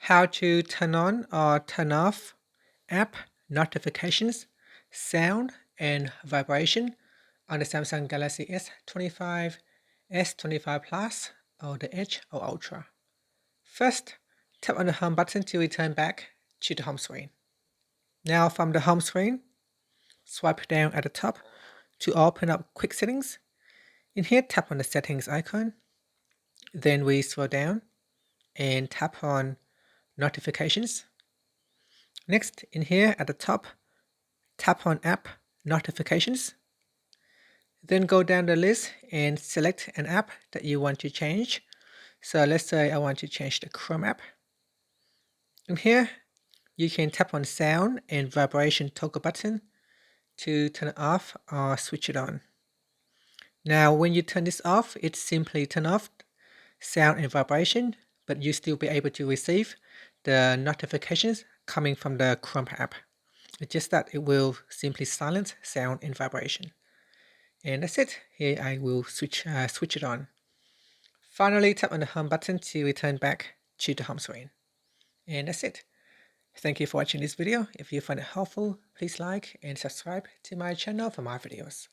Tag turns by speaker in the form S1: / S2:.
S1: how to turn on or turn off app notifications, sound, and vibration on the Samsung Galaxy S25, S25 Plus, or the Edge or Ultra. First, tap on the home button to return back to the home screen. Now from the home screen, swipe down at the top to open up quick settings. In here, tap on the settings icon. Then we scroll down and tap on notifications. Next, in here at the top, tap on app notifications. Then go down the list and select an app that you want to change. So let's say I want to change the Chrome app. In here, you can tap on sound and vibration toggle button to turn it off or switch it on. Now, when you turn this off, it simply turn off sound and vibration, but you still be able to receive the notifications coming from the Chrome app. It's just that it will simply silence sound and vibration. And that's it. Here I will switch it on. Finally, tap on the home button to return back to the home screen. And that's it. Thank you for watching this video. If you find it helpful, please like and subscribe to my channel for more videos.